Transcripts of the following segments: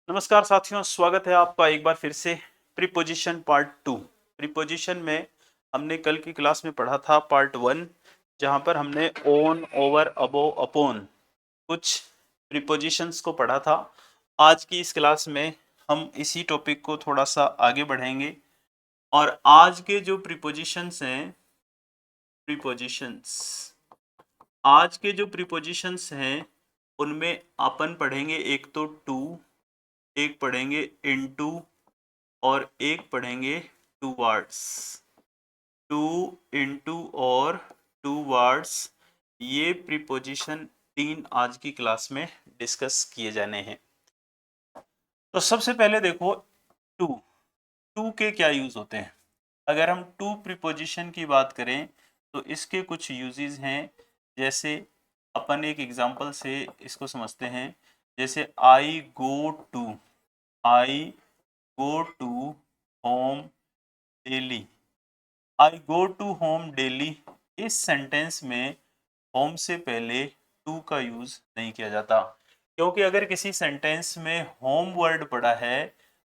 नमस्कार साथियों, स्वागत है आपका एक बार फिर से प्रीपोजिशन पार्ट 2। प्रीपोजिशन में हमने कल की क्लास में पढ़ा था पार्ट 1, जहां पर हमने ऑन, ओवर, अबो, अपॉन कुछ प्रीपोजिशंस को पढ़ा था। आज की इस क्लास में हम इसी टॉपिक को थोड़ा सा आगे बढ़ाएंगे और आज के जो प्रीपोजिशंस हैं, प्रीपोजिशंस आज के जो प्रीपोजिशंस हैं उनमें अपन पढ़ेंगे एक तो टू, एक पढ़ेंगे इनटू और एक पढ़ेंगे टूवर्ड्स। टू, इनटू और टूवर्ड्स, ये प्रीपोजिशन 3 आज की क्लास में डिस्कस किए जाने हैं। तो सबसे पहले देखो टू, टू के क्या यूज होते हैं। अगर हम टू प्रीपोजिशन की बात करें तो इसके कुछ यूजेस हैं। जैसे अपन एक एग्जांपल से इसको समझते हैं। जैसे I go to, I go to home daily. I go to home daily, इस सेंटेंस में होम से पहले टू का यूज नहीं किया जाता, क्योंकि अगर किसी सेंटेंस में होम वर्ड पड़ा है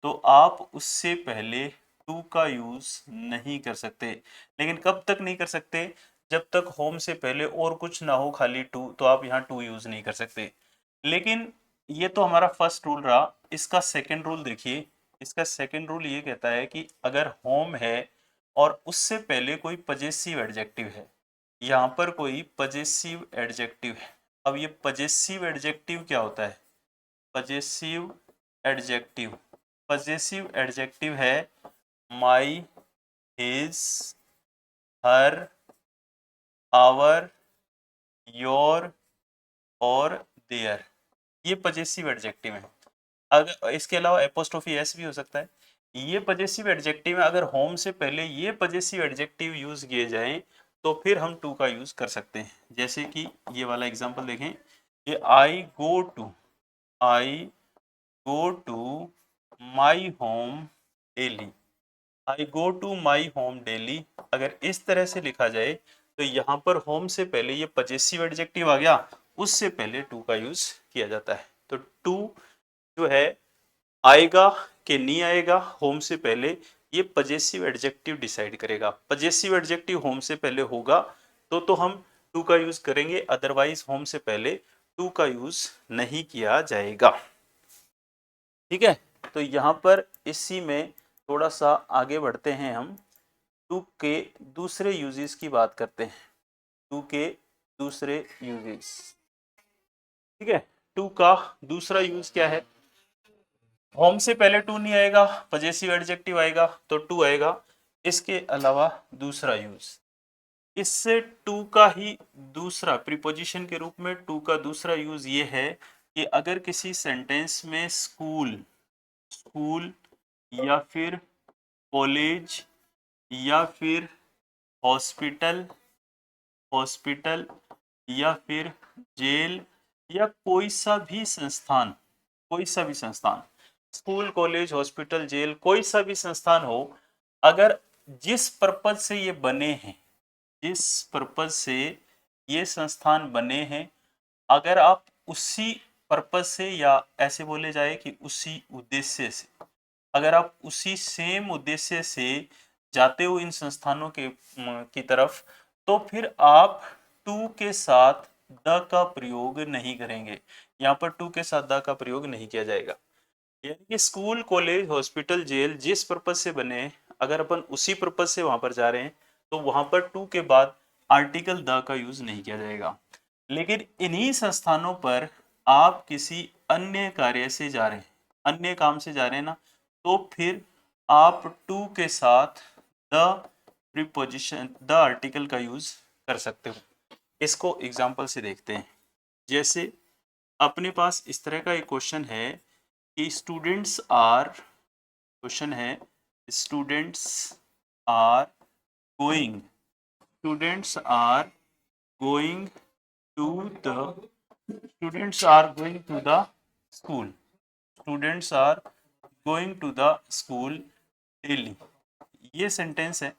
तो आप उससे पहले टू का यूज नहीं कर सकते। लेकिन कब तक नहीं कर सकते? जब तक होम से पहले और कुछ ना हो, खाली टू, तो आप यहाँ टू यूज नहीं कर सकते। लेकिन ये तो हमारा फर्स्ट रूल रहा। इसका सेकंड रूल देखिए। इसका सेकंड रूल ये कहता है कि अगर होम है और उससे पहले कोई पजेसिव एडजेक्टिव है, यहाँ पर कोई पजेसिव एडजेक्टिव है। अब ये पजेसिव एडजेक्टिव क्या होता है? पजेसिव एडजेक्टिव, पजेसिव एडजेक्टिव है माई, हिज, हर, आवर, योर और देयर। ये पजेसिव एडजेक्टिव है। अगर इसके अलावा एपोस्ट्रोफी एस भी हो सकता है। ये पजेसिव एडजेक्टिव है। अगर होम से पहले ये पजेसिव एडजेक्टिव यूज किए जाएं तो फिर हम टू का यूज कर सकते हैं। जैसे कि ये वाला एग्जांपल देखें, ये I go to, I go to my home daily. I go to my home daily, अगर इस तरह से लिखा जाए तो यहाँ पर होम से पहले ये पजेसिव एडजेक्टिव आ गया, उससे पहले टू का यूज किया जाता है। तो टू जो है आएगा कि नहीं आएगा होम से पहले, ये पजेसिव एडजेक्टिव डिसाइड करेगा। पजेसिव एडजेक्टिव होम से पहले होगा तो हम टू का यूज करेंगे, अदरवाइज होम से पहले टू का यूज नहीं किया जाएगा। ठीक है, तो यहाँ पर इसी में थोड़ा सा आगे बढ़ते हैं। हम टू के दूसरे यूजेस की बात करते हैं। टू के दूसरे यूजेस, ठीक है। टू का दूसरा यूज क्या है? होम से पहले टू नहीं आएगा, पजेसिव एडजेक्टिव आएगा तो टू आएगा। इसके अलावा दूसरा यूज, इससे टू का ही दूसरा प्रीपोजिशन के रूप में टू का दूसरा यूज ये है कि अगर किसी सेंटेंस में स्कूल, स्कूल या फिर कॉलेज या फिर हॉस्पिटल, हॉस्पिटल या फिर जेल या कोई सा भी संस्थान, कोई सा भी संस्थान, स्कूल, कॉलेज, हॉस्पिटल, जेल, कोई सा भी संस्थान हो, अगर जिस पर्पज से ये बने हैं, जिस पर्पज से ये संस्थान बने हैं, अगर आप उसी पर्पज से, या ऐसे बोले जाए कि उसी उद्देश्य से, अगर आप उसी सेम उद्देश्य से जाते हो इन संस्थानों के की तरफ, तो फिर आप टू के साथ द का प्रयोग नहीं करेंगे। यहाँ पर टू के साथ द का प्रयोग नहीं किया जाएगा। यानी कि स्कूल, कॉलेज, हॉस्पिटल, जेल जिस पर्पज से बने, अगर अपन उसी पर्पज से वहां पर जा रहे हैं तो वहां पर टू के बाद आर्टिकल द का यूज नहीं किया जाएगा। लेकिन इन्हीं संस्थानों पर आप किसी अन्य कार्य से जा रहे हैं, अन्य काम से जा रहे हैं ना, तो फिर आप टू के साथ द प्रीपोजिशन, द आर्टिकल का यूज कर सकते हो। इसको एग्जांपल से देखते हैं। जैसे अपने पास इस तरह का एक क्वेश्चन है कि स्टूडेंट्स आर, क्वेश्चन है students are going, students are going to the, students are going to the school, students are going to the school daily. ये सेंटेंस है।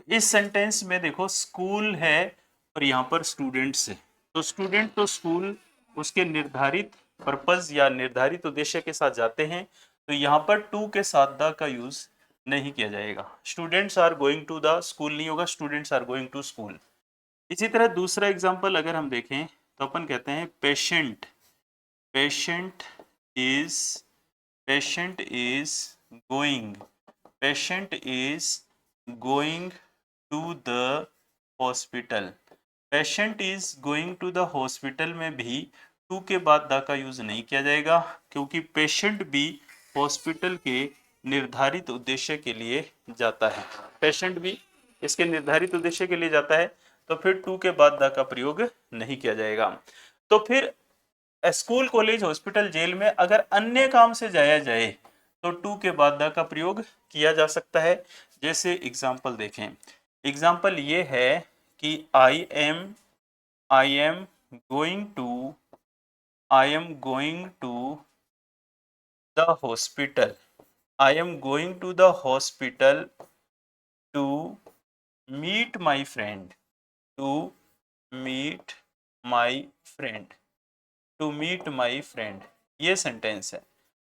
इस सेंटेंस में देखो स्कूल है और यहाँ पर स्टूडेंट्स है, तो स्टूडेंट तो स्कूल उसके निर्धारित पर्पज या निर्धारित उद्देश्य के साथ जाते हैं तो यहाँ पर टू के साथ द का यूज नहीं किया जाएगा। Students are going to the school नहीं होगा, students are going to school. इसी तरह दूसरा एग्जाम्पल अगर हम देखें तो अपन कहते हैं patient, patient is, patient is going, patient is going to the hospital. Patient is going to the hospital में भी टू के बाद द का यूज नहीं किया जाएगा, क्योंकि पेशेंट भी हॉस्पिटल के निर्धारित उद्देश्य के लिए जाता है। पेशेंट भी इसके निर्धारित उद्देश्य के लिए जाता है, तो फिर टू के बाद द का प्रयोग नहीं किया जाएगा। तो फिर स्कूल, कॉलेज, हॉस्पिटल, जेल में अगर अन्य काम से जाया जाए तो टू के बाद द का प्रयोग किया जा सकता है। जैसे एग्जाम्पल देखें, एग्जाम्पल ये है कि I am going to the hospital, I am going to the hospital to meet my friend, to meet my friend, to meet my friend, ये सेंटेंस है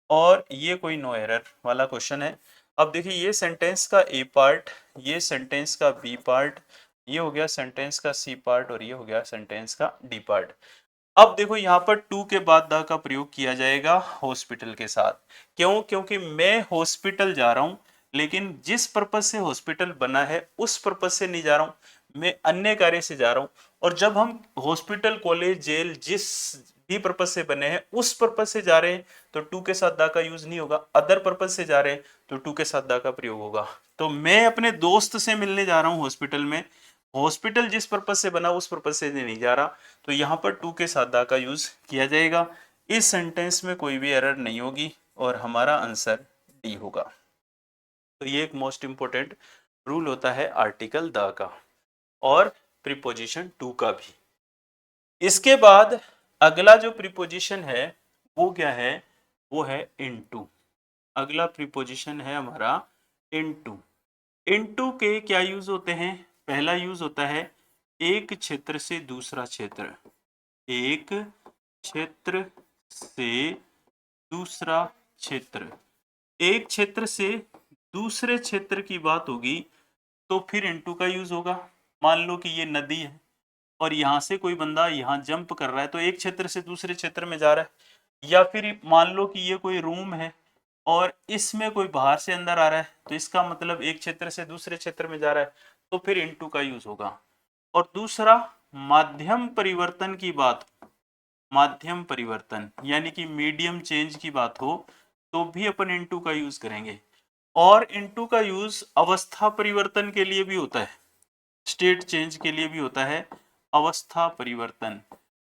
और ये कोई नो एरर वाला क्वेश्चन है। अब देखिए ये सेंटेंस का ए पार्ट, ये सेंटेंस का बी पार्ट, ये हो गया सेंटेंस का सी पार्ट और ये हो गया सेंटेंस का डी पार्ट। अब देखो यहाँ पर टू के बाद द का प्रयोग किया जाएगा हॉस्पिटल के साथ। क्यों? क्योंकि मैं हॉस्पिटल जा रहा हूं, लेकिन जिस पर्पज से हॉस्पिटल बना है उस पर्पज से नहीं जा रहा हूं, मैं अन्य कार्य से जा रहा हूं। और जब हम हॉस्पिटल, कॉलेज, जेल जिस भी पर्पज से बने हैं उस पर्पज से जा रहे हैं तो टू के साथ द का यूज नहीं होगा। अदर पर्पज से जा रहे हैं तो टू के साथ द का प्रयोग होगा। तो मैं अपने दोस्त से मिलने जा रहा हूं हॉस्पिटल में, हॉस्पिटल जिस पर्पज से बना उस पर्पज से नहीं जा रहा, तो यहाँ पर टू के साथ द का यूज किया जाएगा। इस सेंटेंस में कोई भी एरर नहीं होगी और हमारा आंसर डी होगा। तो ये एक मोस्ट इंपोर्टेंट रूल होता है आर्टिकल द का और प्रीपोजिशन टू का भी। इसके बाद अगला जो प्रीपोजिशन है वो क्या है? वो है इनटू। अगला प्रीपोजिशन है हमारा इनटू। इनटू के क्या यूज होते हैं? पहला यूज होता है एक क्षेत्र से दूसरा क्षेत्र, एक क्षेत्र से दूसरा क्षेत्र। एक क्षेत्र से दूसरे क्षेत्र की बात होगी तो फिर इनटू का यूज होगा। मान लो कि ये नदी है और यहाँ से कोई बंदा यहाँ जंप कर रहा है तो एक क्षेत्र से दूसरे क्षेत्र में जा रहा है। या फिर मान लो कि ये कोई रूम है और इसमें कोई बाहर से अंदर आ रहा है तो इसका मतलब एक क्षेत्र से दूसरे क्षेत्र में जा रहा है, तो फिर इनटू का यूज होगा। और दूसरा, माध्यम परिवर्तन की बात, माध्यम परिवर्तन यानी कि मीडियम चेंज की बात हो तो भी अपन इनटू का यूज करेंगे। और इनटू का यूज अवस्था परिवर्तन के लिए भी होता है, स्टेट चेंज के लिए भी होता है। अवस्था परिवर्तन,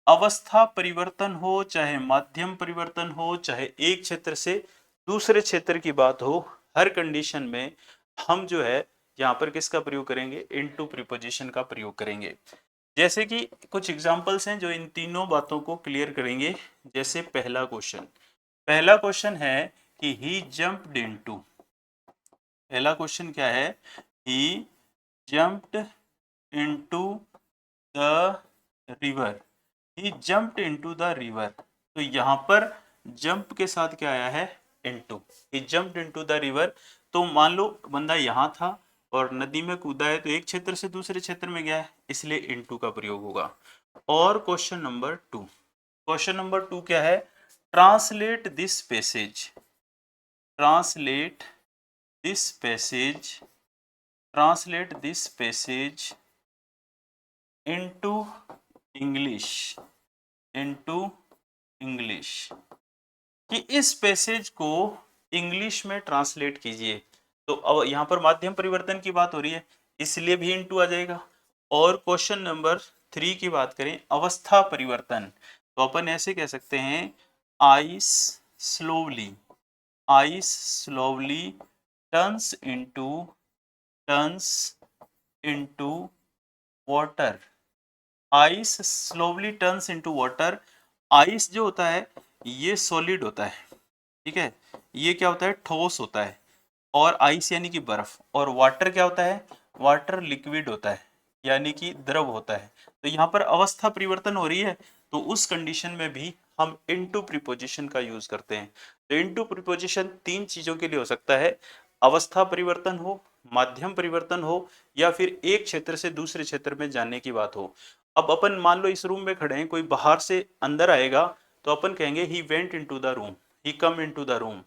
अवस्था परिवर्तन हो चाहे माध्यम परिवर्तन हो चाहे एक क्षेत्र से दूसरे क्षेत्र की बात हो, हर कंडीशन में हम जो है यहाँ पर किसका प्रयोग करेंगे? इनटू प्रीपोजिशन का प्रयोग करेंगे। जैसे कि कुछ एग्जांपल्स हैं जो इन तीनों बातों को क्लियर करेंगे। जैसे पहला क्वेश्चन है कि ही जंप्ड इनटू। पहला क्वेश्चन क्या है? He jumped into the river, he jumped into the river. तो यहाँ पर जंप के साथ क्या आया है? Into. He jumped into the river. तो मान लो बंदा यहाँ था और नदी में कूदा है तो एक क्षेत्र से दूसरे क्षेत्र में गया है, इसलिए इनटू का प्रयोग होगा। और क्वेश्चन नंबर टू क्या है? Translate this passage, translate this passage, translate this passage into English, into English, कि इस पैसेज को इंग्लिश में ट्रांसलेट कीजिए। तो अब यहाँ पर माध्यम परिवर्तन की बात हो रही है इसलिए भी इनटू आ जाएगा। और क्वेश्चन नंबर 3 की बात करें, अवस्था परिवर्तन, तो अपन ऐसे कह सकते हैं ice slowly, ice slowly turns into water, ice slowly turns into water. Ice जो होता है ये सॉलिड होता है, ठीक है, ये क्या होता है? ठोस होता है। और आइस यानी कि बर्फ, और वाटर क्या होता है? वाटर लिक्विड होता है यानी कि द्रव होता है। तो यहाँ पर अवस्था परिवर्तन हो रही है तो उस कंडीशन में भी हम इनटू प्रीपोजिशन का यूज करते हैं। तो इनटू प्रीपोजिशन तीन चीजों के लिए हो सकता है, अवस्था परिवर्तन हो, माध्यम परिवर्तन हो, या फिर एक क्षेत्र से दूसरे क्षेत्र में जाने की बात हो। अब अपन मान लो इस रूम में खड़े हैं, कोई बाहर से अंदर आएगा तो अपन कहेंगे he went into the room, he come into the room.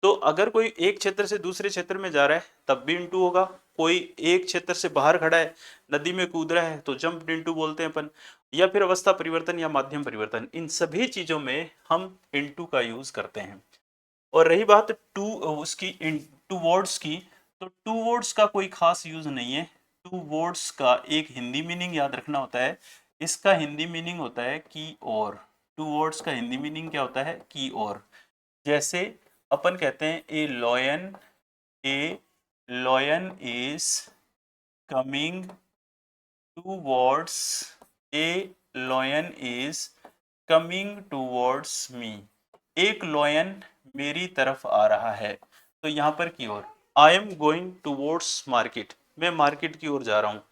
तो अगर कोई एक क्षेत्र से दूसरे क्षेत्र में जा रहा है तब भी इनटू होगा। कोई एक क्षेत्र से बाहर खड़ा है, नदी में कूद रहा है, तो जंप इनटू बोलते हैं अपन। या फिर अवस्था परिवर्तन या माध्यम परिवर्तन, इन सभी चीजों में हम इनटू का यूज करते हैं। और रही बात टू उसकी टू वर्ड्स की, तो टू वर्ड्स का कोई खास यूज नहीं है। टू वर्ड्स का एक हिंदी मीनिंग याद रखना होता है, इसका हिंदी मीनिंग होता है की और। टू वर्ड्स का हिंदी मीनिंग क्या होता है? की और। जैसे अपन कहते हैं a lion is coming towards, a lion is coming towards me, एक लॉयन मेरी तरफ आ रहा है। तो यहाँ पर की ओर, I am going towards market, मैं मार्केट की ओर जा रहा हूँ।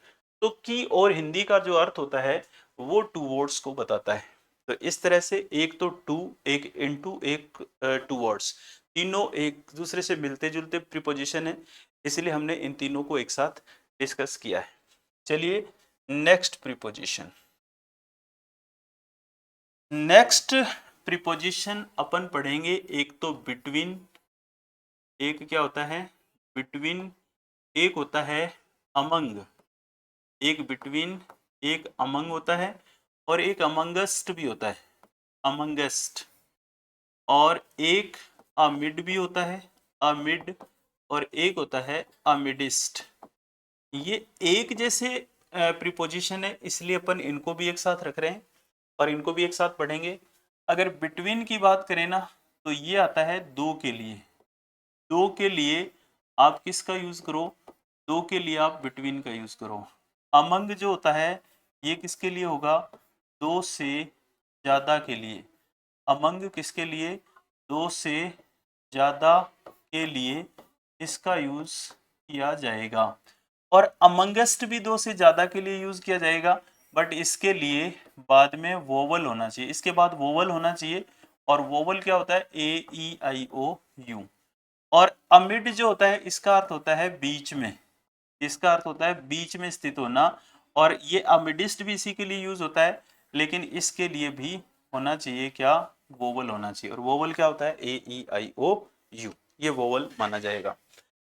तो की और हिंदी का जो अर्थ होता है वो टूवर्ड्स को बताता है। तो इस तरह से एक तो टू, एक इनटू, एक टूवर्ड्स, तीनों एक दूसरे से मिलते जुलते प्रीपोजिशन है, इसलिए हमने इन तीनों को एक साथ डिस्कस किया है। चलिए नेक्स्ट प्रीपोजिशन। नेक्स्ट प्रीपोजिशन अपन पढ़ेंगे, एक तो बिटवीन, एक क्या होता है? बिटवीन, एक होता है अमंग, एक बिटवीन, एक अमंग होता है, और एक अमंगस्ट भी होता है, अमंगस्ट, और एक अमिड भी होता है, अमिड, और एक होता है अमिडिस्ट। ये एक जैसे प्रीपोजिशन है, इसलिए अपन इनको भी एक साथ रख रहे हैं और इनको भी एक साथ पढ़ेंगे। अगर बिटवीन की बात करें ना, तो ये आता है दो के लिए। दो के लिए आप किसका यूज करो? दो के लिए आप बिटवीन का यूज करो। अमंग जो होता है ये किसके लिए होगा? दो से ज्यादा के लिए। अमंग किसके लिए? दो से ज्यादा के लिए इसका यूज किया जाएगा। और अमंगस्ट भी दो से ज्यादा के लिए यूज किया जाएगा, बट इसके लिए बाद में वोवल होना चाहिए, इसके बाद वोवल होना चाहिए। और वोवल क्या होता है? ए ई आई ओ यू। और अमिड जो होता है इसका अर्थ होता है बीच में, इसका अर्थ होता है बीच में स्थित होना। और ये अमिडिस्ट भी इसी के लिए यूज होता है, लेकिन इसके लिए भी होना चाहिए क्या? वोवल होना चाहिए। और वोवल क्या होता है? ए ई आई ओ यू, ये वोवल माना जाएगा।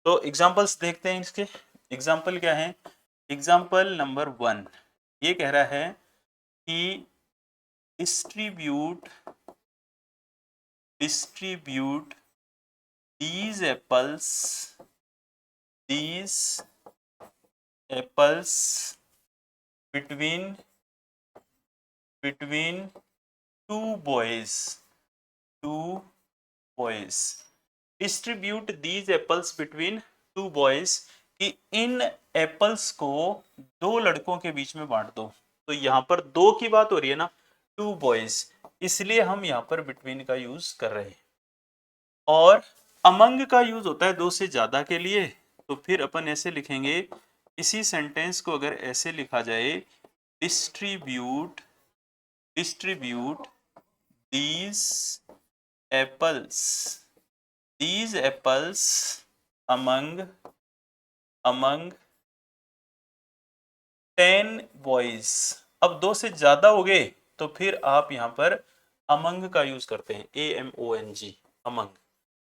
तो एग्जांपल्स देखते हैं इसके। एग्जाम्पल क्या है? एग्जाम्पल नंबर 1 ये कह रहा है कि distribute these apples between two boys, distribute these apples between two boys, कि इन एप्पल्स को दो लड़कों के बीच में बांट दो। तो यहाँ पर दो की बात हो रही है ना, टू बॉयज, इसलिए हम यहाँ पर बिटवीन का यूज कर रहे हैं। और अमंग का यूज होता है दो से ज्यादा के लिए। तो फिर अपन ऐसे लिखेंगे, इसी सेंटेंस को अगर ऐसे लिखा जाए, distribute these apples among 10 boys। अब दो से ज्यादा हो गए तो फिर आप यहाँ पर अमंग का यूज करते हैं, AMONG,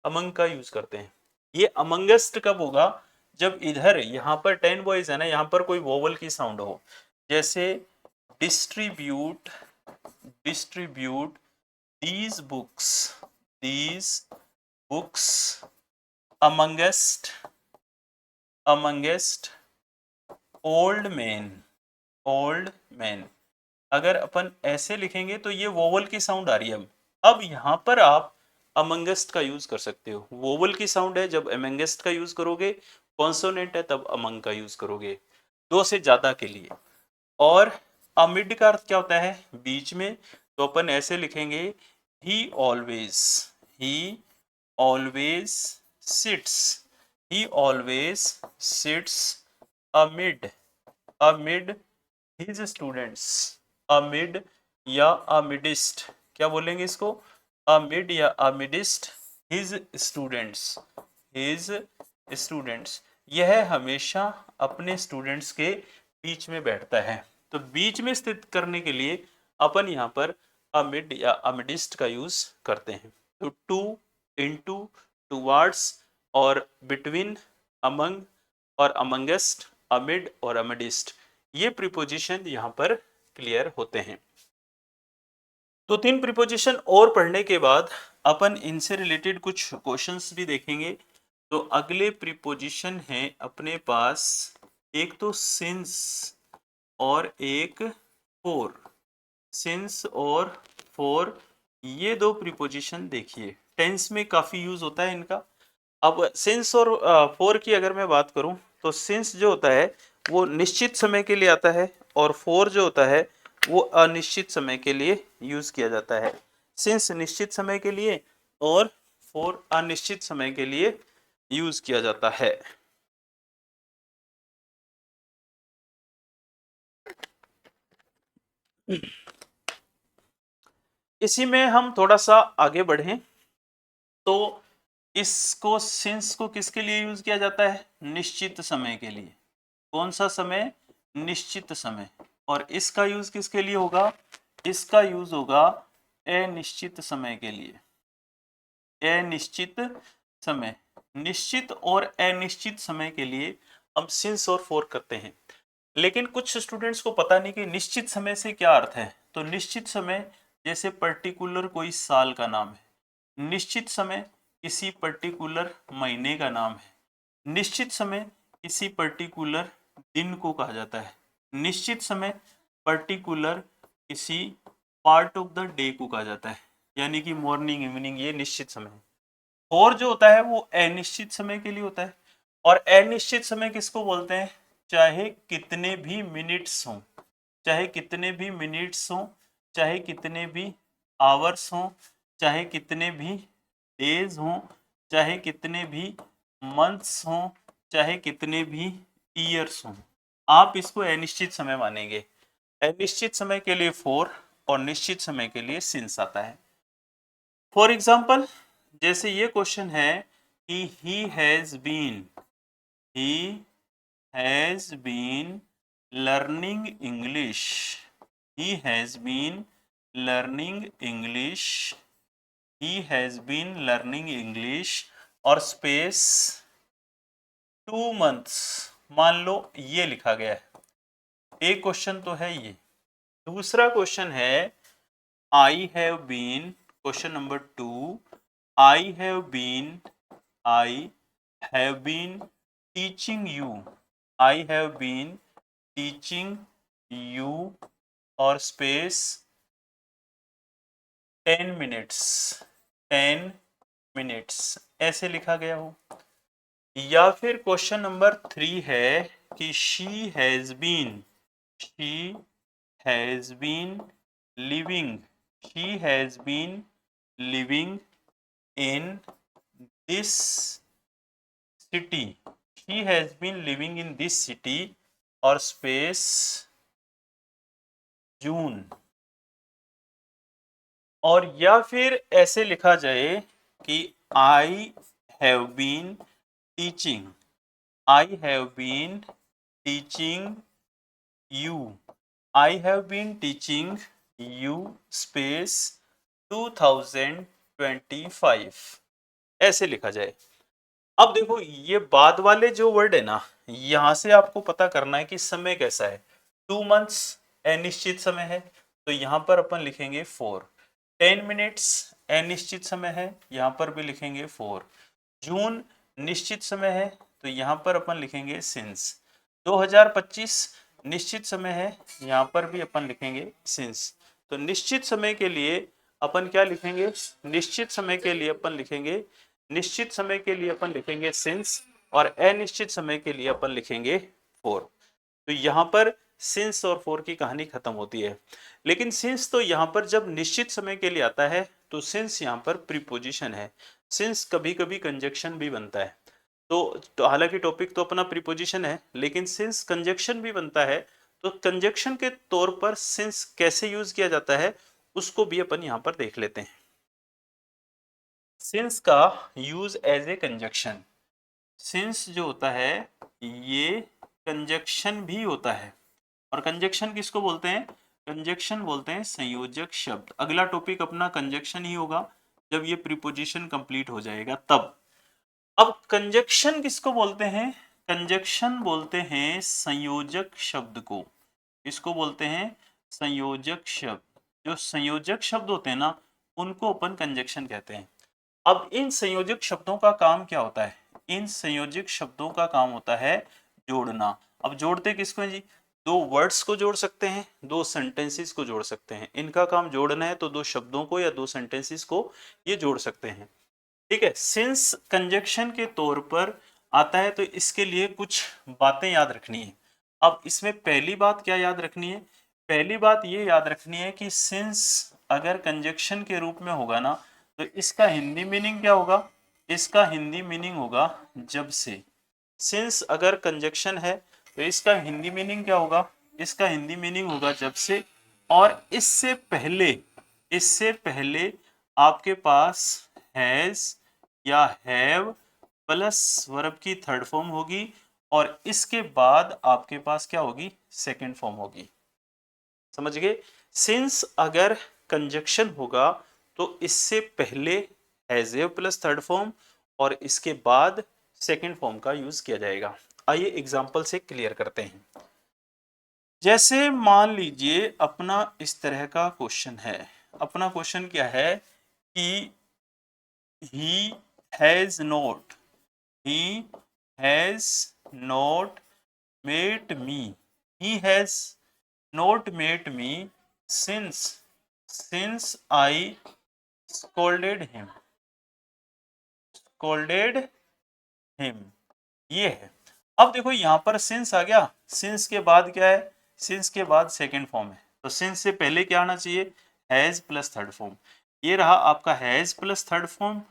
अमंग का यूज करते हैं। ये अमंगस्ट कब होगा? जब इधर यहाँ पर 10 बॉयज है ना, यहाँ पर कोई वोवल की साउंड हो। जैसे distribute these books amongst old men। अगर अपन ऐसे लिखेंगे तो ये वोवल की साउंड आ रही है। अब यहाँ पर आप अमंगस्ट का यूज कर सकते हो। वोवल की साउंड है, जब अमंगस्ट का यूज करोगे, कॉन्सोनेंट है तब अमंग का यूज करोगे, दो से ज्यादा के लिए। और अमिड का अर्थ क्या होता है? बीच में। तो अपन ऐसे लिखेंगे, he always sits amid his students, amid या amidst क्या बोलेंगे इसको, अमिड या अमिडिस्ट हिज स्टूडेंट्स, हिज स्टूडेंट्स। यह हमेशा अपने स्टूडेंट्स के बीच में बैठता है। तो बीच में स्थित करने के लिए अपन यहाँ पर अमिड या अमिडिस्ट का यूज करते हैं। तो टू, इनटू, टुवार्ड्स और बिटवीन, अमंग और अमंगेस्ट, अमिड और अमिडिस्ट, ये प्रीपोजिशन यहाँ पर क्लियर होते हैं। तो 3 प्रीपोजिशन और पढ़ने के बाद अपन इनसे रिलेटेड कुछ क्वेश्चंस भी देखेंगे। तो अगले प्रीपोजिशन है अपने पास, एक तो सिंस और एक फॉर। सिंस और फॉर, ये दो प्रीपोजिशन देखिए, टेंस में काफी यूज होता है इनका। अब सिंस और फॉर की अगर मैं बात करूं, तो सिंस जो होता है वो निश्चित समय के लिए आता है, और फॉर जो होता है वो अनिश्चित समय के लिए यूज किया जाता है। सिंस निश्चित समय के लिए और फॉर अनिश्चित समय के लिए यूज किया जाता है। इसी में हम थोड़ा सा आगे बढ़ें, तो इसको सिंस को किसके लिए यूज किया जाता है, निश्चित समय के लिए। कौन सा समय, निश्चित समय। और इसका यूज किसके लिए होगा, इसका यूज होगा अनिश्चित समय के लिए। अनिश्चित समय, निश्चित और अनिश्चित समय के लिए हम सिंस और फॉर करते हैं। लेकिन कुछ स्टूडेंट्स को पता नहीं कि निश्चित समय से क्या अर्थ है। तो निश्चित समय जैसे पर्टिकुलर कोई साल का नाम है, निश्चित समय किसी पर्टिकुलर महीने का नाम है, निश्चित समय किसी पर्टिकुलर दिन को कहा जाता है, निश्चित समय पर्टिकुलर किसी पार्ट ऑफ द डे को कहा जाता है, यानी कि मॉर्निंग, इवनिंग, ये निश्चित समय है। और जो होता है वो अनिश्चित समय के लिए होता है। और अनिश्चित समय किसको बोलते हैं, चाहे कितने भी मिनट्स हों, चाहे कितने भी मिनट्स हों, चाहे कितने भी आवर्स हों, चाहे कितने भी डेज हों, चाहे कितने भी मंथ्स हों, चाहे कितने भी ईयर्स हों, आप इसको अनिश्चित समय मानेंगे। अनिश्चित समय के लिए फॉर और निश्चित समय के लिए सिंस आता है। फॉर एग्जाम्पल, जैसे ये क्वेश्चन है कि he has been learning English, he has been learning English, he has been learning English और स्पेस 2 months, मान लो ये लिखा गया है। एक क्वेश्चन तो है ये। दूसरा क्वेश्चन है I have been, question number 2, I have been teaching you, I have been teaching you और स्पेस 10 मिनट्स ऐसे लिखा गया हो। या फिर क्वेश्चन नंबर 3 है कि she has been living in this city, she has been living in this city और स्पेस जून। और या फिर ऐसे लिखा जाए कि I have been teaching you space 2025 ऐसे लिखा जाए। अब देखो ये बाद वाले जो वर्ड है ना, यहां से आपको पता करना है कि समय कैसा है। 2 months अनिश्चित समय है, तो यहां पर अपन लिखेंगे 4। 10 मिनट्स अनिश्चित समय है, यहाँ पर भी लिखेंगे 4। जून निश्चित समय है, तो यहाँ पर अपन लिखेंगे सिंस। 2025 निश्चित समय है, यहाँ पर भी अपन लिखेंगे सिंस। तो निश्चित समय के लिए अपन क्या लिखेंगे, निश्चित समय के लिए अपन लिखेंगे सिंस और अनिश्चित समय के लिए अपन लिखेंगे फॉर। तो यहाँ पर सिंस और फॉर की कहानी खत्म होती है। लेकिन सिंस तो यहाँ पर जब निश्चित समय के लिए आता है तो सिंस यहाँ पर प्रीपोजिशन है। सिंस कभी कभी कंजक्शन भी बनता है। तो हालांकि टॉपिक तो अपना प्रीपोजिशन है, लेकिन सिंस कंजक्शन भी बनता है। तो कंजक्शन के तौर पर सिंस कैसे यूज किया जाता है उसको भी अपन यहाँ पर देख लेते हैं। सिंस का use as a conjunction, since जो होता है ये कंजक्शन भी होता है। और कंजक्शन किसको बोलते हैं? कंजक्शन बोलते हैं संयोजक शब्द। अगला टॉपिक अपना कंजक्शन ही होगा जब ये प्रीपोजिशन कंप्लीट हो जाएगा तब। अब कंजक्शन किसको बोलते हैं? कंजक्शन बोलते हैं संयोजक शब्द को। इसको बोलते हैं संयोजक शब्द। जो संयोजक शब्द होते हैं ना उनको अपन कंजक्शन कहते हैं। अब इन संयोजक शब्दों का काम क्या होता है? इन संयोजक शब्दों का काम होता है जोड़ना। अब जोड़ते किसको हैं जी? दो वर्ड्स को जोड़ सकते हैं, दो सेंटेंसेस को जोड़ सकते हैं। इनका काम जोड़ना है तो दो शब्दों को या दो सेंटेंसेस को ये जोड़ सकते हैं। ठीक है, सिंस कंजक्शन के तौर पर आता है तो इसके लिए कुछ बातें याद रखनी है। अब इसमें पहली बात क्या याद रखनी है? पहली बात ये याद रखनी है कि सिंस अगर कंजक्शन के रूप में होगा ना तो इसका हिंदी मीनिंग क्या होगा? इसका हिंदी मीनिंग होगा जब से। सिंस अगर कंजक्शन है तो इसका हिंदी मीनिंग क्या होगा? इसका हिंदी मीनिंग होगा जब से। और इससे पहले आपके पास हैज या हैव प्लस वर्ब की थर्ड फॉर्म होगी और इसके बाद आपके पास क्या होगी? सेकंड फॉर्म होगी। समझ गए? सिंस अगर कंजक्शन होगा तो इससे पहले has have plus third form और इसके बाद सेकंड फॉर्म का यूज किया जाएगा। आइए एग्जांपल से क्लियर करते हैं। जैसे मान लीजिए अपना इस तरह का क्वेश्चन है। अपना क्वेश्चन क्या है कि he has not he has not met me, he has not met me since I scolded him, ये है। अब देखो यहाँ पर सिंस आ गया, सिंस के बाद क्या है? सिंस के बाद सेकंड फॉर्म है तो सिंस से पहले क्या आना चाहिए? Has plus third form. ये रहा आपका हैज प्लस थर्ड फॉर्म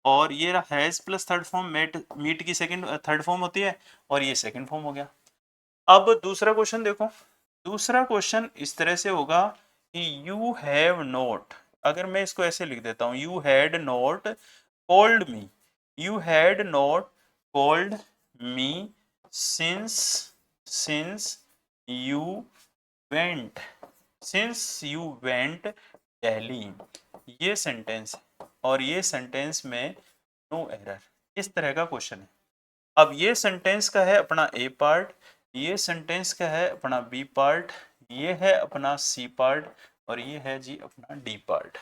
और ये रहा has plus third form. Meet की सेकंड थर्ड फॉर्म होती है और ये सेकंड फॉर्म हो गया। अब दूसरा क्वेश्चन देखो। दूसरा क्वेश्चन इस तरह से होगा कि यू हैव नॉट, अगर मैं इसको ऐसे लिख देता हूं, you had not called me, you had not called me since you went Delhi. ये सेंटेंस और ये सेंटेंस में नो एरर, इस तरह का क्वेश्चन है। अब ये सेंटेंस का है अपना ए पार्ट, ये सेंटेंस का है अपना बी पार्ट, ये है अपना सी पार्ट और ये है जी अपना डी पार्ट।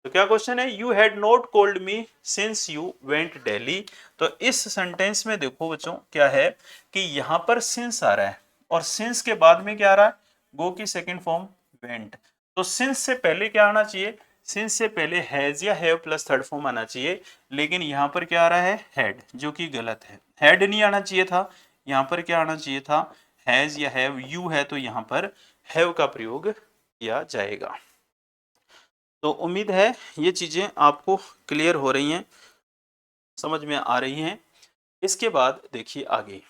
तो क्या क्वेश्चन है? You had not called me since you went Delhi. तो इस सेंटेंस में देखो बच्चों क्या है कि यहाँ पर सिंस आ रहा है और सिंस के बाद में क्या आ रहा है? गो की सेकंड फॉर्म वेंट। तो सिंस से पहले क्या आना चाहिए? सिंस से पहले हैज या हैव प्लस थर्ड फॉर्म आना चाहिए, लेकिन यहाँ पर क्या आ रहा है? हैड, जो कि गलत है। हैड नहीं आना चाहिए था, यहाँ पर क्या आना चाहिए था? हैज या हैव। यू है तो यहाँ पर हैव का प्रयोग किया जाएगा। तो उम्मीद है ये चीजें आपको क्लियर हो रही हैं, समझ में आ रही हैं। इसके बाद देखिए आगे,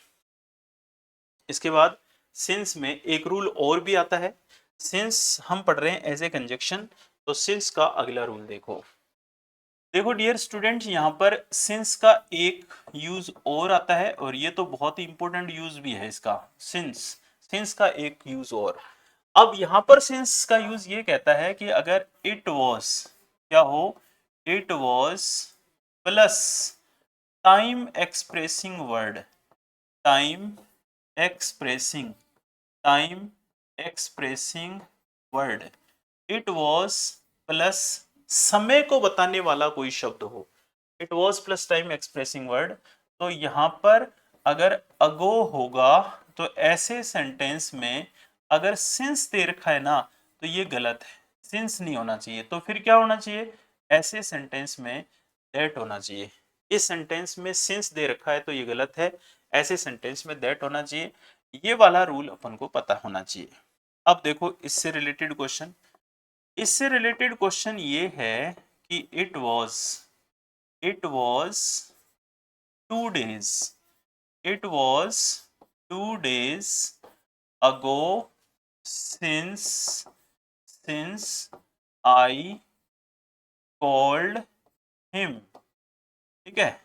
इसके बाद सिंस में एक रूल और भी आता है। सिंस हम पढ़ रहे हैं एज ए कंजक्शन, तो सिंस का अगला रूल देखो। देखो डियर स्टूडेंट्स, यहाँ पर सिंस का एक यूज और आता है और ये तो बहुत ही इंपॉर्टेंट यूज भी है इसका। सिंस का एक यूज और। अब यहाँ पर सिंस का यूज ये कहता है कि अगर इट वॉज क्या हो? It was plus time expressing word, time expressing time expressing word, it was plus समय को बताने वाला कोई शब्द हो। It was plus time expressing word, तो यहाँ पर अगर अगो होगा तो ऐसे सेंटेंस में अगर सिंस दे रखा है ना तो ये गलत है, सिंस नहीं होना चाहिए। तो फिर क्या होना चाहिए? ऐसे सेंटेंस में दैट होना चाहिए। इस सेंटेंस में सिंस दे रखा है तो ये गलत है, ऐसे सेंटेंस में दैट होना चाहिए। ये वाला रूल अपन को पता होना चाहिए। अब देखो इससे रिलेटेड क्वेश्चन, इससे रिलेटेड क्वेश्चन ये है कि it was 2 days, it was 2 days ago since I called him. ठीक है,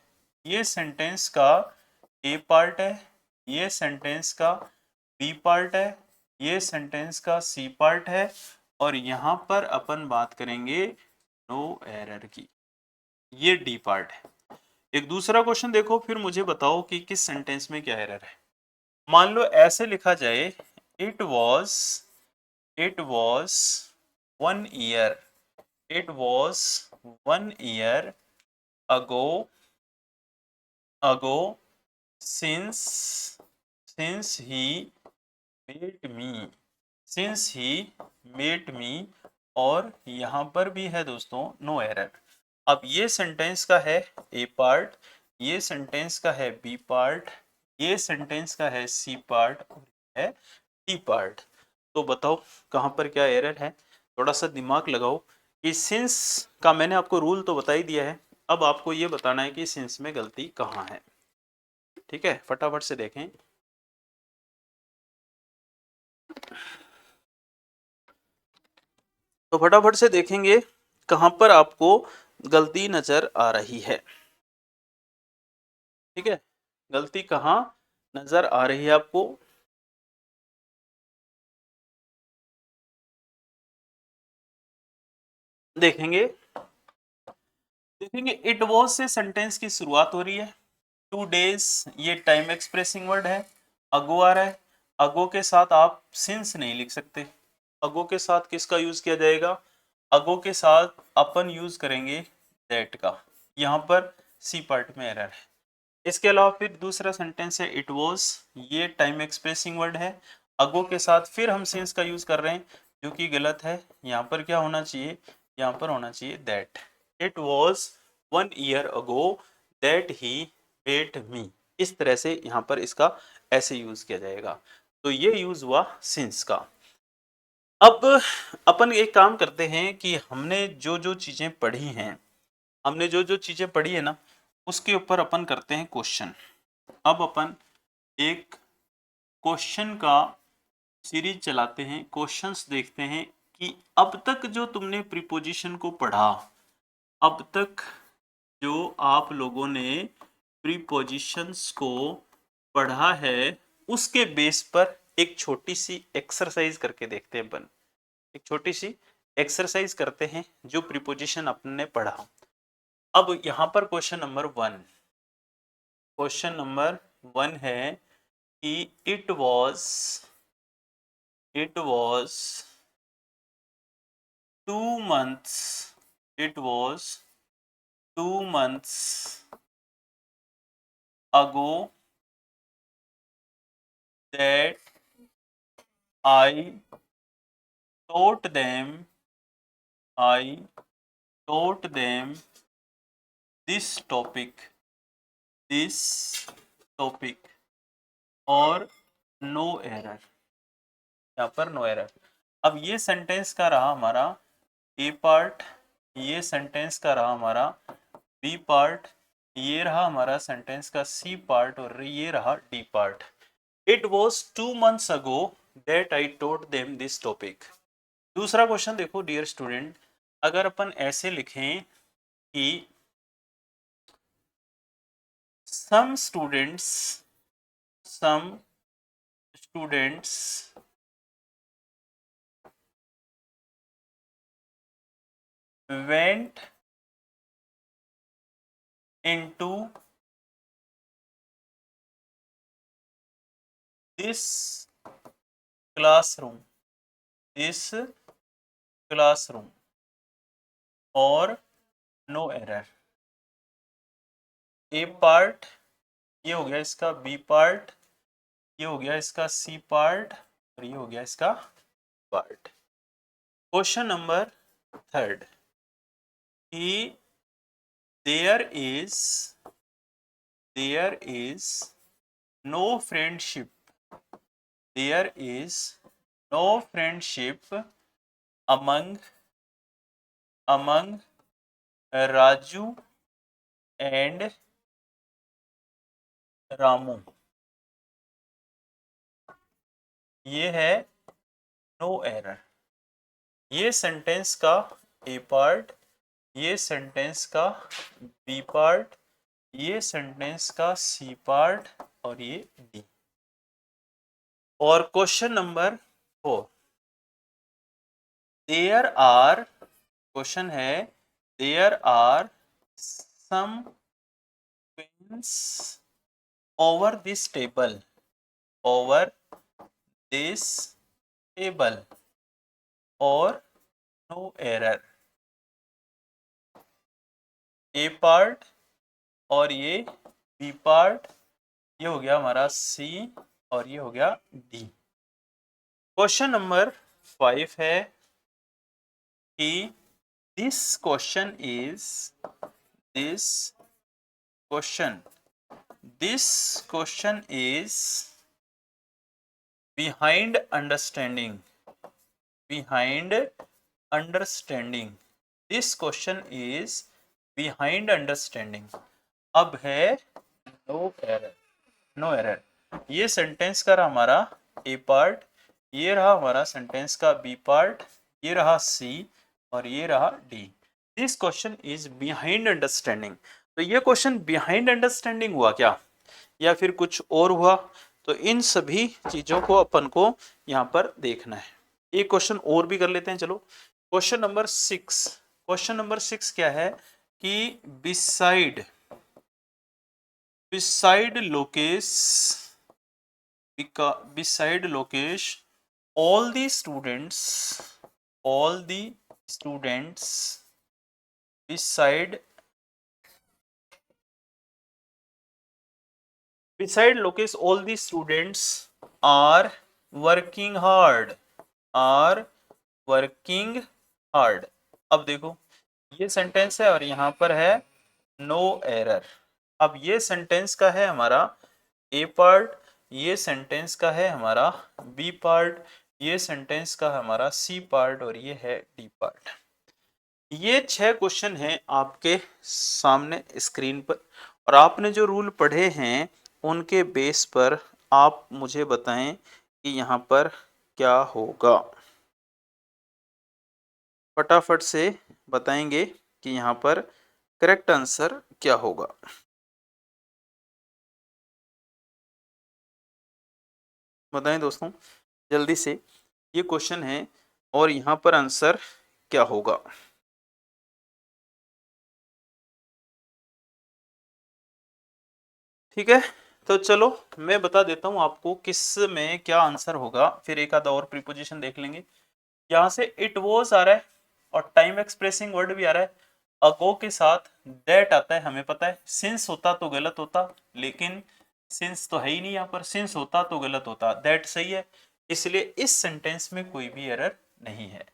ये सेंटेंस का ए पार्ट है, ये सेंटेंस का बी पार्ट है, ये सेंटेंस का सी पार्ट है, और यहां पर अपन बात करेंगे नो एरर की, ये डी पार्ट है। एक दूसरा क्वेश्चन देखो, फिर मुझे बताओ कि किस सेंटेंस में क्या एरर है। मान लो ऐसे लिखा जाए, it was, it was 1 year, it was 1 year ago, ago since he met me, since he met me, और यहां पर भी है दोस्तों नो एरर। अब ये सेंटेंस का है ए पार्ट, ये सेंटेंस का है बी पार्ट, ये सेंटेंस का है सी पार्ट, और है डी पार्ट। तो बताओ कहां पर क्या एरर है, थोड़ा सा दिमाग लगाओ। कि सिंस का मैंने आपको रूल तो बता ही दिया है, अब आपको ये बताना है कि सिंस में गलती कहाँ है। ठीक है, फटाफट से देखें। तो फटाफट से देखेंगे कहां पर आपको गलती नजर आ रही है। ठीक है, गलती कहाँ नजर आ रही है आपको। देखेंगे, देखेंगे इट वॉज से सेंटेंस की शुरुआत हो रही है, 2 days ये टाइम एक्सप्रेसिंग वर्ड है, अगो आ रहा है, अगो के साथ आप सिंस नहीं लिख सकते, अगो के साथ किसका यूज किया जाएगा, अगो के साथ अपन यूज करेंगे दैट का। यहाँ पर सी पार्ट में एरर है। इसके अलावा फिर दूसरा सेंटेंस है इट वॉज, ये टाइम एक्सप्रेसिंग वर्ड है, अगो के साथ फिर हम सिंस का यूज कर रहे हैं जो कि गलत है। यहाँ पर क्या होना चाहिए, यहाँ पर होना चाहिए that. It was 1 year ago that he met me, इस तरह से यहाँ पर इसका ऐसे यूज किया जाएगा। तो ये यूज हुआ सिंस का। अब अपन एक काम करते हैं कि हमने जो जो चीजें पढ़ी हैं, हमने जो जो चीजें पढ़ी है ना, उसके ऊपर अपन करते हैं क्वेश्चन। अब अपन एक क्वेश्चन का सीरीज चलाते हैं, क्वेश्चंस देखते हैं कि अब तक जो तुमने प्रीपोजिशन को पढ़ा, अब तक जो आप लोगों ने प्रीपोजिशंस को पढ़ा है, उसके बेस पर एक छोटी सी एक्सरसाइज करके देखते हैं अपन। एक छोटी सी एक्सरसाइज करते हैं जो प्रीपोजिशन अपने पढ़ा। अब यहाँ पर क्वेश्चन नंबर 1, क्वेश्चन नंबर 1 है कि it was 2 months, it was 2 months ago that I taught them, I taught them this topic, this topic, और नो एरर, यहाँ पर नो एरर। अब ये सेंटेंस का रहा हमारा ए पार्ट, ये सेंटेंस का रहा हमारा बी पार्ट, ये रहा हमारा सेंटेंस का सी पार्ट, और ये रहा D part. It was 2 months ago that I taught them this topic। दूसरा क्वेश्चन देखो डियर स्टूडेंट, अगर अपन ऐसे लिखें कि some students went into this classroom, और नो एरर। ए पार्ट ये हो गया इसका बी पार्ट, ये हो गया इसका सी पार्ट, और ये हो गया इसका पार्ट। क्वेश्चन नंबर 3 कि there is no friendship, there is no friendship among Raju and Ramu. ये है नो एरर। ये सेंटेंस का ए पार्ट, ये सेंटेंस का बी पार्ट, ये सेंटेंस का सी पार्ट और ये डी। और question number 4, there are, question है there are some pens over this table, over this table और नो एरर। ए पार्ट और ये बी पार्ट, ये हो गया हमारा सी और ये हो गया डी। क्वेश्चन नंबर 5 है कि this question is, this question is behind understanding, behind understanding, this question is behind understanding. अब है नो एरर, नो एरर। ये सेंटेंस का रहा हमारा ए पार्ट, ये रहा हमारा सेंटेंस का बी पार्ट, ये रहा सी और ये रहा D. This question is behind understanding. तो ये क्वेश्चन बिहाइंड अंडरस्टैंडिंग हुआ क्या या फिर कुछ और हुआ, तो इन सभी चीजों को अपन को यहाँ पर देखना है। एक क्वेश्चन और भी कर लेते हैं, चलो। क्वेश्चन नंबर 6, क्वेश्चन नंबर 6 क्या है कि beside Lokesh, beside Lokesh, all the students beside Lokesh, all the students are working hard, are working hard। अब देखो ये सेंटेंस है और यहाँ पर है नो एरर। अब ये सेंटेंस का है हमारा ए पार्ट, ये सेंटेंस का है हमारा बी पार्ट, ये सेंटेंस का हमारा सी पार्ट और ये है डी पार्ट। ये 6 क्वेश्चन हैं आपके सामने स्क्रीन पर और आपने जो रूल पढ़े हैं उनके बेस पर आप मुझे बताएं कि यहाँ पर क्या होगा। फटाफट से बताएंगे कि यहाँ पर करेक्ट आंसर क्या होगा। बताएं दोस्तों जल्दी से, ये क्वेश्चन है और यहाँ पर आंसर क्या होगा। ठीक है, तो चलो मैं बता देता हूँ आपको किस में क्या आंसर होगा, फिर एक आधा और प्रीपोजिशन देख लेंगे। यहाँ से इट वॉज आ रहा है और टाइम एक्सप्रेसिंग वर्ड भी आ रहा है। अगो के साथ दैट आता है, हमें पता है। सिंस होता तो गलत होता, लेकिन सिंस तो है ही नहीं यहाँ पर, सिंस होता तो गलत होता, दैट सही है, इसलिए इस सेंटेंस में कोई भी एरर नहीं है।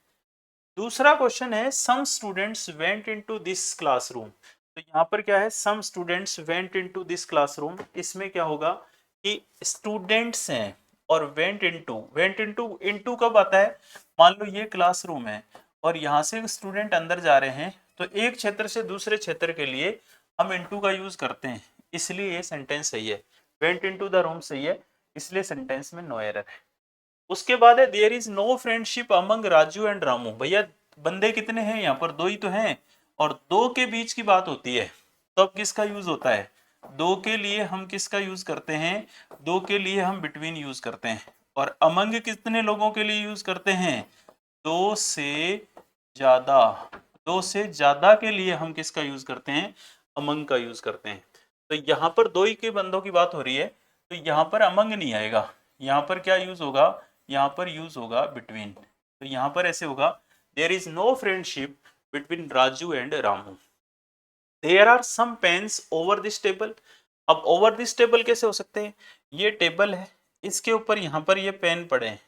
दूसरा क्वेश्चन है some students went into this classroom. तो यहाँ पर क्या है, some students went into this classroom. इसमें क्या होगा कि स्टूडेंट्स हैं और वेंट इनटू कब आता है, मान लो ये क्लासरूम है और यहाँ से स्टूडेंट अंदर जा रहे हैं, तो एक क्षेत्र से दूसरे क्षेत्र के लिए हम इनटू का यूज करते हैं, इसलिए ये सेंटेंस सही है। वेंट इनटू द रूम सही है, इसलिए सेंटेंस में नो एरर है। उसके बाद है there is no friendship among Raju and Ramu. भैया बंदे कितने हैं यहाँ पर, 2 ही तो हैं और 2 के बीच की बात होती है, तो अब किसका यूज होता है, 2 के लिए हम किसका यूज करते हैं, 2 के लिए हम बिटवीन यूज करते हैं। और अमंग कितने लोगों के लिए यूज करते हैं, 2 से ज्यादा, 2 से ज्यादा के लिए हम किसका यूज करते हैं, अमंग का यूज करते हैं। तो यहाँ पर 2 ही के बंदों की बात हो रही है, तो यहाँ पर अमंग नहीं आएगा, यहाँ पर क्या यूज होगा, यहाँ पर यूज होगा बिटवीन। तो यहाँ पर ऐसे होगा there is no friendship between Raju and Ramu. There are some pens over this table. अब ओवर दिस टेबल कैसे हो सकते हैं, ये टेबल है, इसके ऊपर यहाँ पर ये पेन पड़े हैं,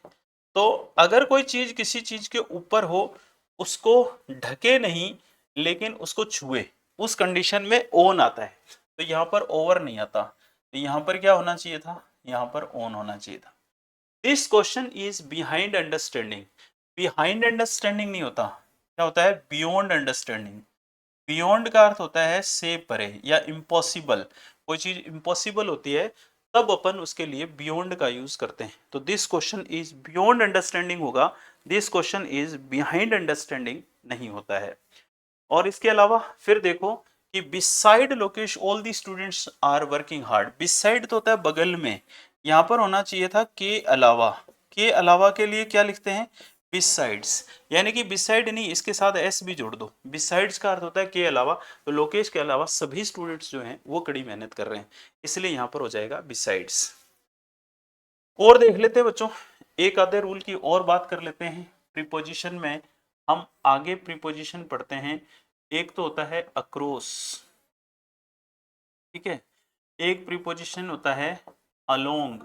तो अगर कोई चीज किसी चीज के ऊपर हो, उसको ढके नहीं लेकिन उसको छुए, उस कंडीशन में ऑन आता है। तो यहाँ पर ओवर नहीं आता, तो यहाँ पर क्या होना चाहिए था, यहाँ पर ऑन होना चाहिए था। This question is behind understanding. Behind understanding नहीं होता, क्या होता है, बियॉन्ड अंडरस्टैंडिंग। बियॉन्ड का अर्थ होता है से परे या इम्पॉसिबल। कोई चीज इम्पॉसिबल होती है तब अपन उसके लिए बियॉन्ड का यूज करते हैं। तो this question is beyond understanding होगा, this question is behind understanding नहीं होता है। और इसके अलावा फिर देखो कि beside Lokesh all the students are working hard, beside तो होता है बगल में, यहाँ पर होना चाहिए था के अलावा, के अलावा के लिए क्या लिखते हैं बिसाइड्स, यानी कि बिसाइड नहीं, इसके साथ एस भी जोड़ दो, बिसाइड्स का अर्थ होता है के अलावा, तो लोकेश के अलावा सभी स्टूडेंट्स जो हैं वो कड़ी मेहनत कर रहे हैं, इसलिए यहाँ पर हो जाएगा बिसाइड्स। और देख लेते हैं बच्चों, एक आधे रूल की और बात कर लेते हैं प्रीपोजिशन में। हम आगे प्रीपोजिशन पढ़ते हैं, एक तो होता है अक्रॉस, ठीक है, एक प्रीपोजिशन होता है अलोंग,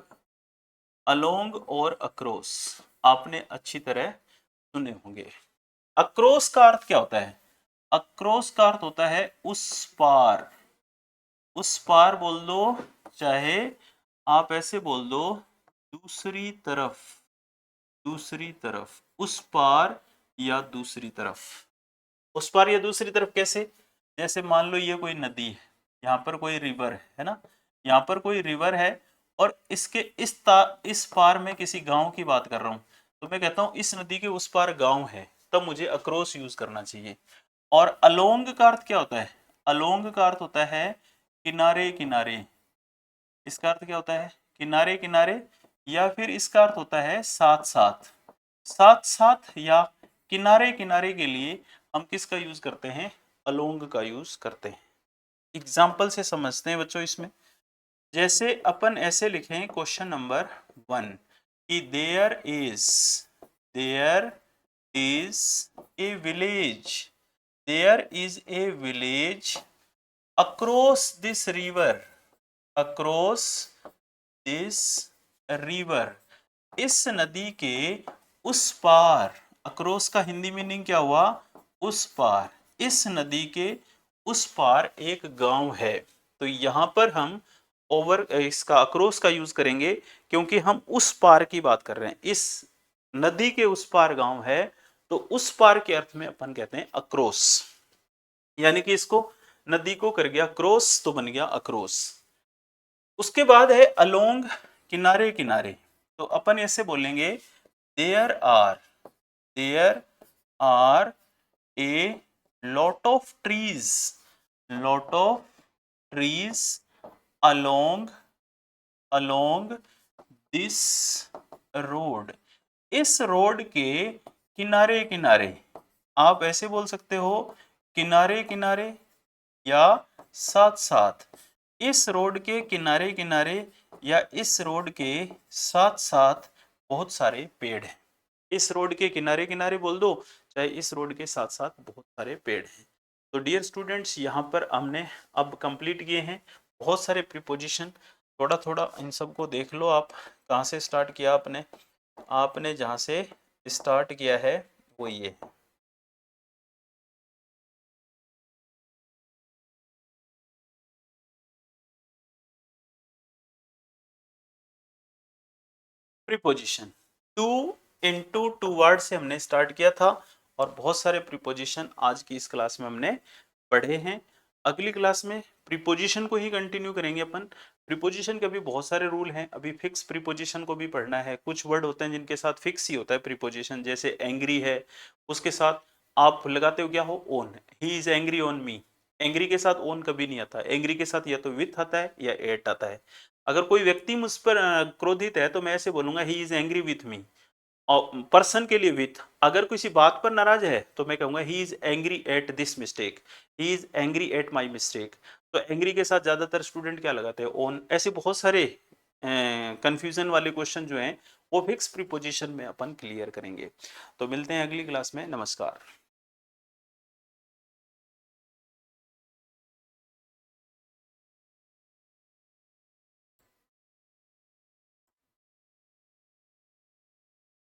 अलोंग और अक्रॉस आपने अच्छी तरह सुने होंगे। अक्रॉस का अर्थ क्या होता है, अक्रॉस का अर्थ होता है उस पार, उस पार बोल दो, चाहे आप ऐसे बोल दो दूसरी तरफ, दूसरी तरफ, उस पार या दूसरी तरफ, उस पार या दूसरी तरफ कैसे, जैसे मान लो ये कोई नदी है, यहाँ पर कोई रिवर है ना, यहाँ पर कोई रिवर है और इसके इस पार में किसी गांव की बात कर रहा हूँ, तो मैं कहता हूँ इस नदी के उस पार गांव है, तब मुझे अक्रॉस यूज करना चाहिए। और अलोंग का अर्थ क्या होता है, अलोंग का अर्थ होता है किनारे किनारे, इसका अर्थ क्या होता है किनारे किनारे, या फिर इसका अर्थ होता है साथ साथ, साथ साथ या किनारे किनारे के लिए हम किसका यूज करते हैं, अलोंग का यूज करते हैं। एग्जाम्पल से समझते हैं बच्चों इसमें, जैसे अपन ऐसे लिखें क्वेश्चन नंबर 1 कि there is a village, there is a village across this river, across this river, इस नदी के उस पार, अक्रॉस का हिंदी मीनिंग क्या हुआ, उस पार, इस नदी के उस पार एक गांव है, तो यहां पर हम ओवर इसका अक्रॉस का यूज करेंगे क्योंकि हम उस पार की बात कर रहे हैं, इस नदी के उस पार गांव है, तो उस पार के अर्थ में अपन कहते हैं अक्रॉस, यानी कि इसको नदी को कर गया क्रॉस तो बन गया अक्रॉस। उसके बाद है अलोंग, किनारे किनारे, तो अपन ऐसे बोलेंगे there are a lot of trees, lot of trees along this road, इस रोड के किनारे किनारे, आप ऐसे बोल सकते हो किनारे किनारे या साथ साथ, इस रोड के किनारे किनारे या इस रोड के साथ साथ बहुत सारे पेड़ हैं, इस रोड के किनारे किनारे बोल दो, चाहे इस रोड के साथ साथ बहुत सारे पेड़ हैं। तो डियर स्टूडेंट्स, यहाँ पर हमने अब कंप्लीट किए हैं बहुत सारे प्रीपोजिशन, थोड़ा थोड़ा इन सबको देख लो आप, कहाँ से स्टार्ट किया आपने, आपने जहाँ से स्टार्ट किया है वो ये है। प्रीपोजिशन 2 into 2 वर्ड से हमने स्टार्ट किया था और बहुत सारे प्रीपोजिशन आज की इस क्लास में हमने पढ़े हैं। अगली क्लास में प्रीपोजिशन को ही कंटिन्यू करेंगे अपन। प्रीपोजिशन के भी बहुत सारे रूल हैं, अभी फिक्स प्रीपोजिशन को भी पढ़ना है। कुछ वर्ड होते हैं जिनके साथ फिक्स ही होता है प्रीपोजिशन, जैसे एंग्री है, उसके साथ आप लगाते हो क्या हो, own, he is angry on me, angry के साथ ओन कभी नहीं आता, एंग्री के साथ या तो विथ आता है या एट आता है। अगर कोई व्यक्ति मुझ पर क्रोधित है तो मैं ऐसे बोलूंगा he is angry with me, और पर्सन के लिए विथ। अगर किसी बात पर नाराज है तो मैं कहूंगा he is angry at this mistake, he is angry at my mistake. तो एंग्री के साथ ज्यादातर स्टूडेंट क्या लगाते हैं, ओन। ऐसे बहुत सारे कंफ्यूजन वाले क्वेश्चन जो हैं वो फिक्स प्रीपोजिशन में अपन क्लियर करेंगे। तो मिलते हैं अगली क्लास में, नमस्कार।